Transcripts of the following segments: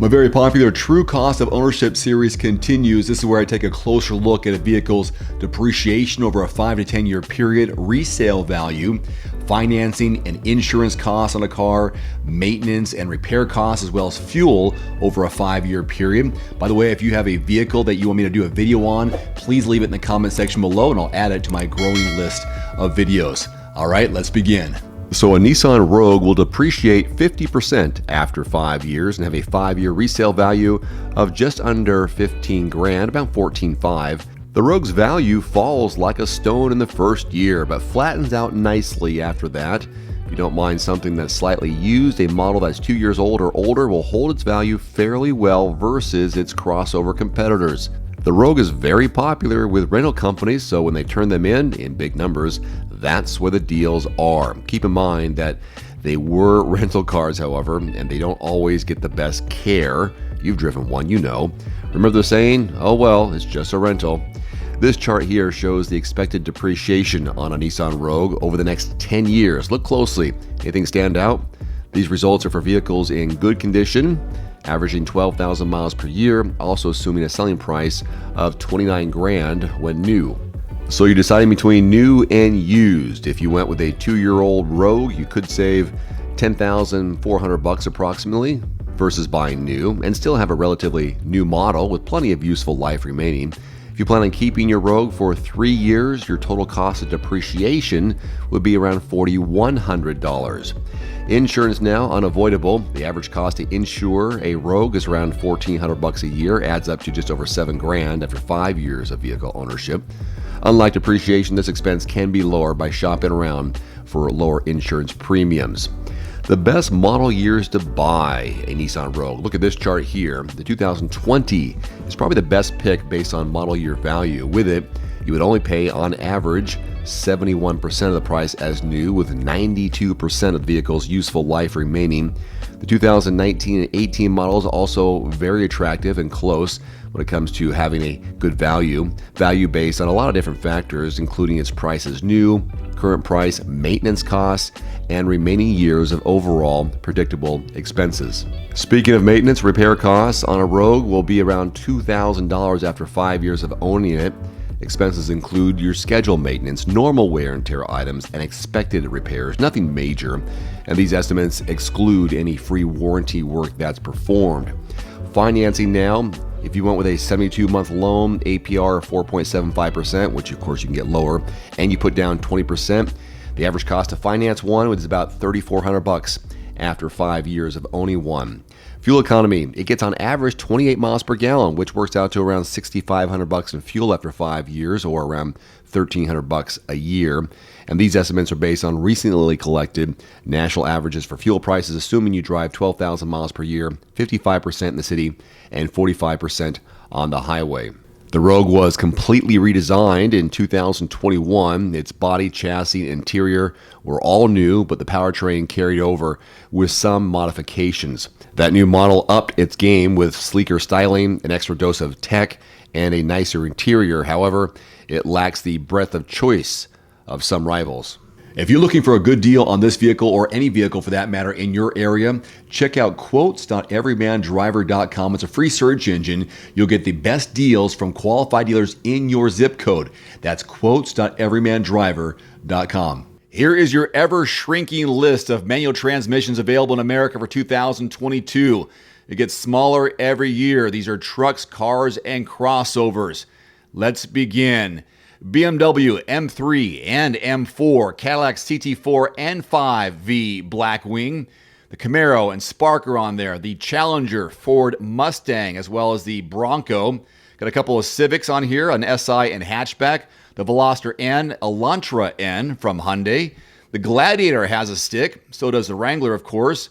My very popular True Cost of Ownership series continues. This is where I take a closer look at a vehicle's depreciation over a 5 to 10 year period, resale value, financing and insurance costs on a car, maintenance and repair costs, as well as fuel over a 5-year period. By the way, if you have a vehicle that you want me to do a video on, please leave it in the comment section below and I'll add it to my growing list of videos. All right, let's begin. So a Nissan Rogue will depreciate 50% after 5 years and have a 5-year resale value of just under 15 grand, about 14.5. The Rogue's value falls like a stone in the first year, but flattens out nicely after that. If you don't mind something that's slightly used, a model that's 2 years old or older will hold its value fairly well versus its crossover competitors. The Rogue is very popular with rental companies, so when they turn them in big numbers, that's where the deals are. Keep in mind that they were rental cars, however, and they don't always get the best care. You've driven one, you know. Remember the saying, oh well, it's just a rental. This chart here shows the expected depreciation on a Nissan Rogue over the next 10 years. Look closely. Anything stand out? These results are for vehicles in good condition, averaging 12,000 miles per year, also assuming a selling price of 29 grand when new. So you're deciding between new and used. If you went with a 2-year-old Rogue, you could save $10,400 approximately versus buying new and still have a relatively new model with plenty of useful life remaining. If you plan on keeping your Rogue for 3 years, your total cost of depreciation would be around $4,100. Insurance now unavoidable. The average cost to insure a Rogue is around $1,400 a year, adds up to just over 7 grand after 5 years of vehicle ownership. Unlike depreciation, this expense can be lower by shopping around for lower insurance premiums. The best model years to buy a Nissan Rogue. Look at this chart here. The 2020 is probably the best pick based on model year value. With it, you would only pay on average 71% of the price as new, with 92% of the vehicle's useful life remaining. The 2019 and 18 models also very attractive and close when it comes to having a good value based on a lot of different factors, including its price as new, current price, maintenance costs, and remaining years of overall predictable expenses. Speaking of maintenance, repair costs on a Rogue will be around $2,000 after 5 years of owning it. Expenses include your scheduled maintenance, normal wear and tear items, and expected repairs, nothing major, and these estimates exclude any free warranty work that's performed. Financing now, if you went with a 72-month loan, APR of 4.75%, which of course you can get lower, and you put down 20%, the average cost to finance one is about $3,400 after 5 years of owning one. Fuel economy, it gets on average 28 miles per gallon, which works out to around $6,500 in fuel after 5 years, or around $1,300 a year. And these estimates are based on recently collected national averages for fuel prices, assuming you drive 12,000 miles per year, 55% in the city, and 45% on the highway. The Rogue was completely redesigned in 2021. Its body, chassis, and interior were all new, but the powertrain carried over with some modifications. That new model upped its game with sleeker styling, an extra dose of tech, and a nicer interior. However, it lacks the breadth of choice of some rivals. If you're looking for a good deal on this vehicle, or any vehicle for that matter in your area, check out quotes.everymandriver.com. It's a free search engine. You'll get the best deals from qualified dealers in your zip code. That's quotes.everymandriver.com. Here is your ever-shrinking list of manual transmissions available in America for 2022. It gets smaller every year. These are trucks, cars, and crossovers. Let's begin. BMW M3 and M4, Cadillac CT4 and 5V Blackwing, the Camaro and Spark are on there, the Challenger, Ford Mustang, as well as the Bronco. Got a couple of Civics on here, an SI and hatchback, the Veloster N, Elantra N from Hyundai. The Gladiator has a stick, so does the Wrangler, of course.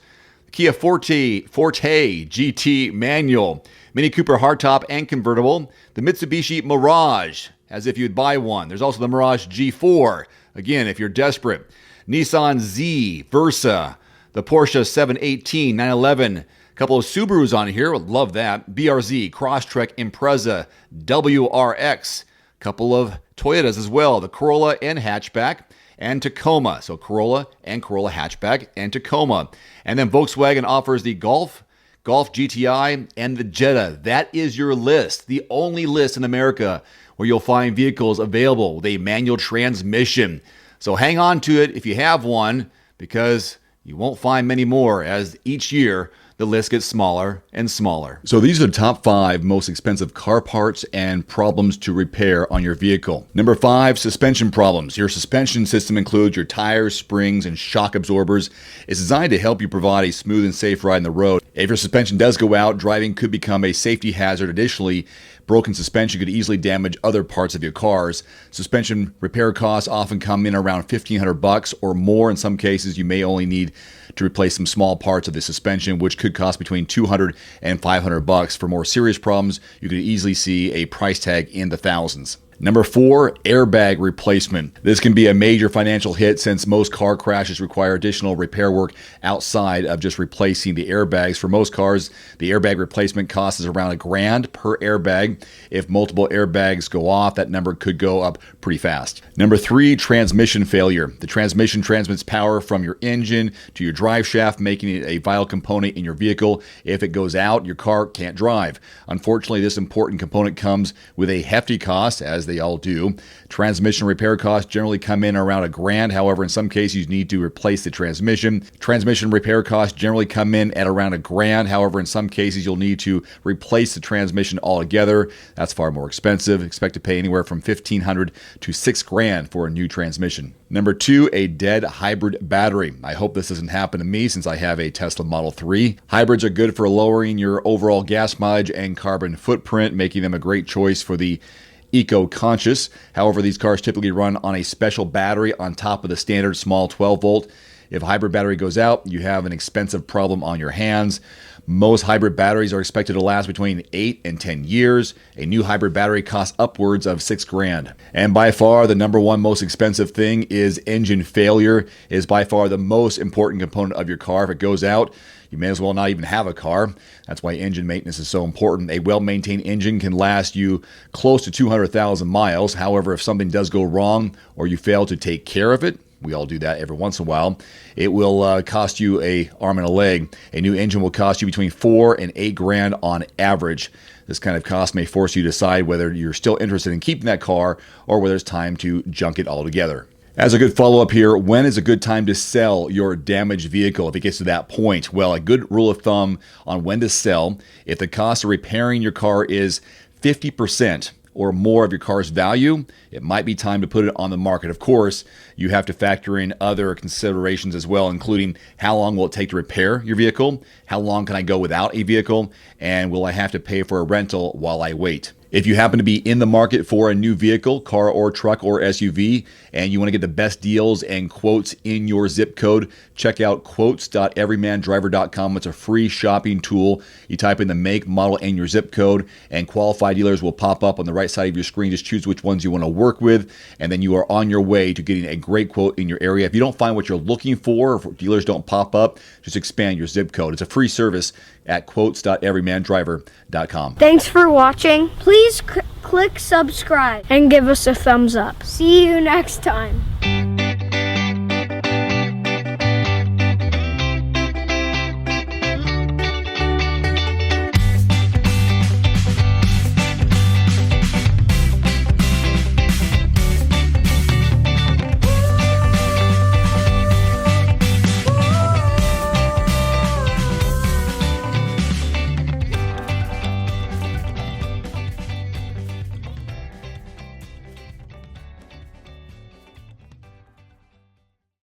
The Kia Forte GT manual, Mini Cooper hardtop and convertible, the Mitsubishi Mirage, as if you'd buy one. There's also the Mirage G4, again, if you're desperate. Nissan Z, Versa, the Porsche 718, 911, a couple of Subarus on here, love that. BRZ, Crosstrek, Impreza, WRX, a couple of Toyotas as well, the Corolla and hatchback, and Tacoma. So Corolla and Corolla hatchback and Tacoma. And then Volkswagen offers the Golf, Golf GTI, and the Jetta. That is your list, the only list in America where you'll find vehicles available with a manual transmission. So hang on to it if you have one, because you won't find many more as each year the list gets smaller and smaller. So these are the top 5 most expensive car parts and problems to repair on your vehicle. Number 5, suspension problems. Your suspension system includes your tires, springs, and shock absorbers. It's designed to help you provide a smooth and safe ride on the road. If your suspension does go out, driving could become a safety hazard. Additionally, broken suspension could easily damage other parts of your cars. Suspension repair costs often come in around $1,500 or more. In some cases, you may only need to replace some small parts of the suspension, which could cost between $200 and $500. For more serious problems, you could easily see a price tag in the thousands. Number 4, airbag replacement. This can be a major financial hit since most car crashes require additional repair work outside of just replacing the airbags. For most cars, the airbag replacement cost is around $1,000 per airbag. If multiple airbags go off, that number could go up pretty fast. Number 3, transmission failure. The transmission transmits power from your engine to your drive shaft, making it a vital component in your vehicle. If it goes out, your car can't drive. Unfortunately, this important component comes with a hefty cost, as they all do. Transmission repair costs generally come in around $1,000. However, in some cases, you need to replace the transmission. Transmission repair costs generally come in at around $1,000. However, in some cases, you'll need to replace the transmission altogether. That's far more expensive. Expect to pay anywhere from $1,500 to $6,000 for a new transmission. Number 2, a dead hybrid battery. I hope this doesn't happen to me since I have a Tesla Model 3. Hybrids are good for lowering your overall gas mileage and carbon footprint, making them a great choice for the eco-conscious. However, these cars typically run on a special battery on top of the standard small 12-volt. If a hybrid battery goes out, you have an expensive problem on your hands. Most hybrid batteries are expected to last between 8 and 10 years. A new hybrid battery costs upwards of $6,000. And by far, the number 1 most expensive thing is engine failure. It is by far the most important component of your car. If it goes out, you may as well not even have a car. That's why engine maintenance is so important. A well-maintained engine can last you close to 200,000 miles. However, if something does go wrong or you fail to take care of it, we all do that every once in a while, it will cost you an arm and a leg. A new engine will cost you between $4,000 and $8,000 on average. This kind of cost may force you to decide whether you're still interested in keeping that car or whether it's time to junk it altogether. As a good follow-up here, when is a good time to sell your damaged vehicle if it gets to that point? Well, a good rule of thumb on when to sell: if the cost of repairing your car is 50% or more of your car's value, it might be time to put it on the market. Of course, you have to factor in other considerations as well, including how long will it take to repair your vehicle, how long can I go without a vehicle, and will I have to pay for a rental while I wait. If you happen to be in the market for a new vehicle, car or truck or SUV, and you want to get the best deals and quotes in your zip code, check out quotes.everymandriver.com. It's a free shopping tool. You type in the make, model, and your zip code, and qualified dealers will pop up on the right side of your screen. Just choose which ones you want to work with, and then you are on your way to getting a great quote in your area. If you don't find what you're looking for, or if dealers don't pop up, just expand your zip code. It's a free service at quotes.everymandriver.com. Thanks for watching. Please click subscribe and give us a thumbs up. See you next time.